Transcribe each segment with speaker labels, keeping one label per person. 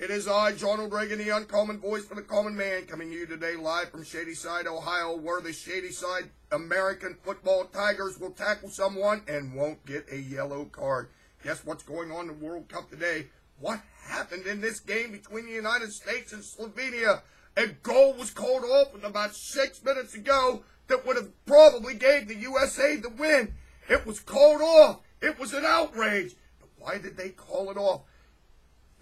Speaker 1: It is I, Ronald Reagan, the uncommon voice for the common man, coming to you today live from Shadyside, Ohio, where the Shadyside American football Tigers will tackle someone and won't get a yellow card. Guess what's going on in the World Cup today? What happened in this game between the United States and Slovenia? A goal was called off with about 6 minutes ago that would have probably gave the USA the win. It was called off. It was an outrage. But why did they call it off?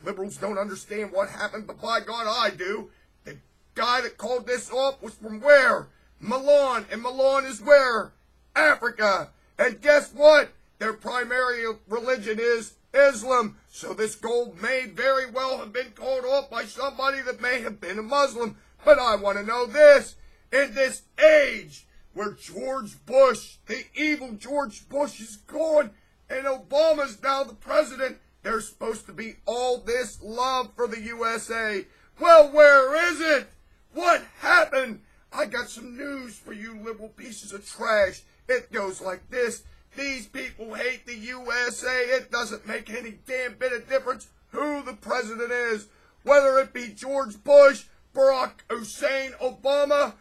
Speaker 1: Liberals don't understand what happened, but by God, I do. The guy that called this off was from where? Milan. And Milan is where? Africa. And guess what? Their primary religion is Islam. So this goal may very well have been called off by somebody that may have been a Muslim. But I want to know this. In this age where George Bush, the evil George Bush, is gone and Obama's now the president, there's supposed to be all this love for the USA. Well, where is it? What happened? I got some news for you liberal pieces of trash. It goes like this. These people hate the USA. It doesn't make any damn bit of difference who the president is. Whether it be George Bush, Barack Hussein Obama,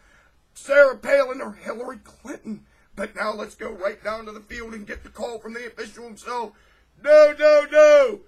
Speaker 1: Sarah Palin, or Hillary Clinton. But now let's go right down to the field and get the call from the official himself. No, no, no.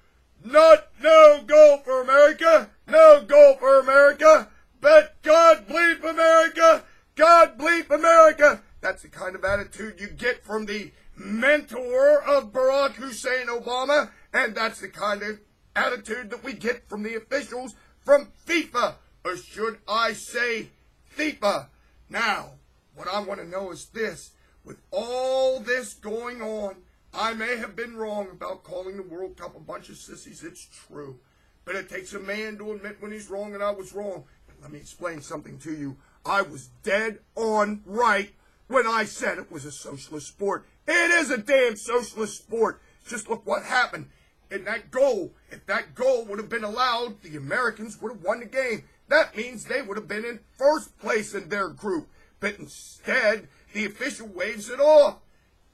Speaker 1: Not no goal for America. No goal for America. But God bleep America. God bleep America. That's the kind of attitude you get from the mentor of Barack Hussein Obama. And that's the kind of attitude that we get from the officials from FIFA. Or should I say FIFA? Now, what I want to know is this. With all this going on, I may have been wrong about calling the World Cup a bunch of sissies. It's true. But it takes a man to admit when he's wrong, and I was wrong. But let me explain something to you. I was dead on right when I said it was a socialist sport. It is a damn socialist sport. Just look what happened. In that goal, if that goal would have been allowed, the Americans would have won the game. That means they would have been in first place in their group. But instead, the official waves it off.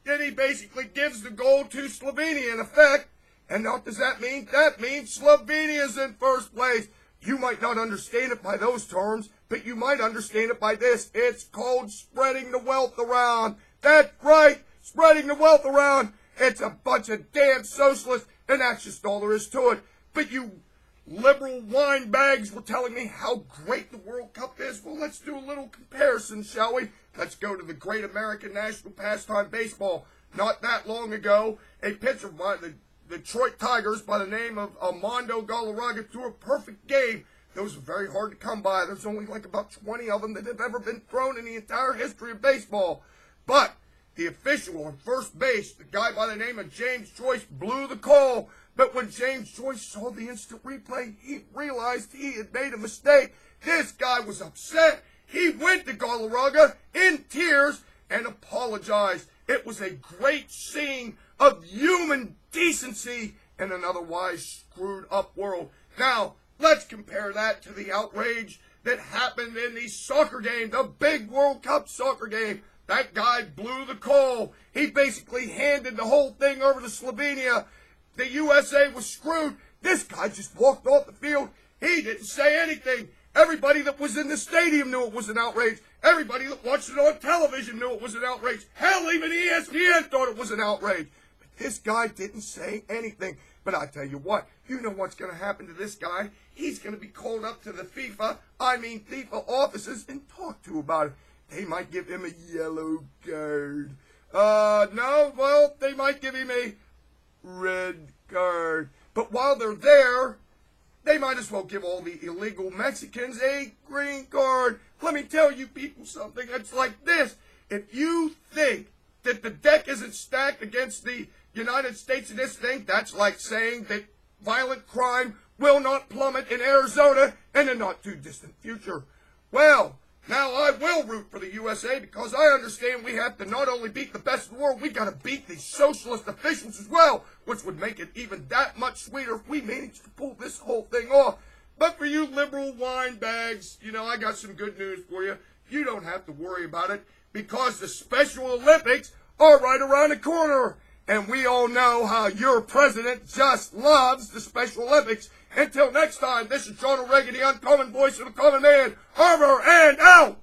Speaker 1: Then he basically gives the goal to Slovenia in effect. And what does that mean? That means Slovenia's in first place. You might not understand it by those terms, but you might understand it by this. It's called spreading the wealth around. That's right, spreading the wealth around. It's a bunch of damn socialists, and that's just all there is to it. But you liberal wine bags were telling me how great the World Cup is. Well, let's do a little comparison, shall we? Let's go to the great American national pastime, baseball. Not that long ago, a pitcher by the Detroit Tigers by the name of Armando Galarraga threw a perfect game. Those are very hard to come by. There's only like about 20 of them that have ever been thrown in the entire history of baseball. But the official on first base, the guy by the name of James Joyce, blew the call. But when James Joyce saw the instant replay, he realized he had made a mistake. This guy was upset. He went to Galarraga in tears and apologized. It was a great scene of human decency in an otherwise screwed up world. Now, let's compare that to the outrage that happened in the soccer game, the big World Cup soccer game. That guy blew the call. He basically handed the whole thing over to Slovenia. The USA was screwed. This guy just walked off the field. He didn't say anything. Everybody that was in the stadium knew it was an outrage. Everybody that watched it on television knew it was an outrage. Hell, even ESPN thought it was an outrage. But this guy didn't say anything. But I tell you what, you know what's going to happen to this guy. He's going to be called up to the FIFA offices and talked to about it. They might give him a yellow card. No, well, they might give him a red card. But while they're there, they might as well give all the illegal Mexicans a green card. Let me tell you people something. It's like this. If you think that the deck isn't stacked against the United States in this thing, that's like saying that violent crime will not plummet in Arizona in the not too distant future. Well, now I will root for the USA because I understand we have to not only beat the best in the world, we got to beat the socialist officials as well, which would make it even that much sweeter if we managed to pull this whole thing off. But for you liberal wine bags, I got some good news for you. You don't have to worry about it because the Special Olympics are right around the corner. And we all know how your president just loves the Special Olympics. Until next time, this is John O'Regan, the uncommon voice of the common man. Over and out!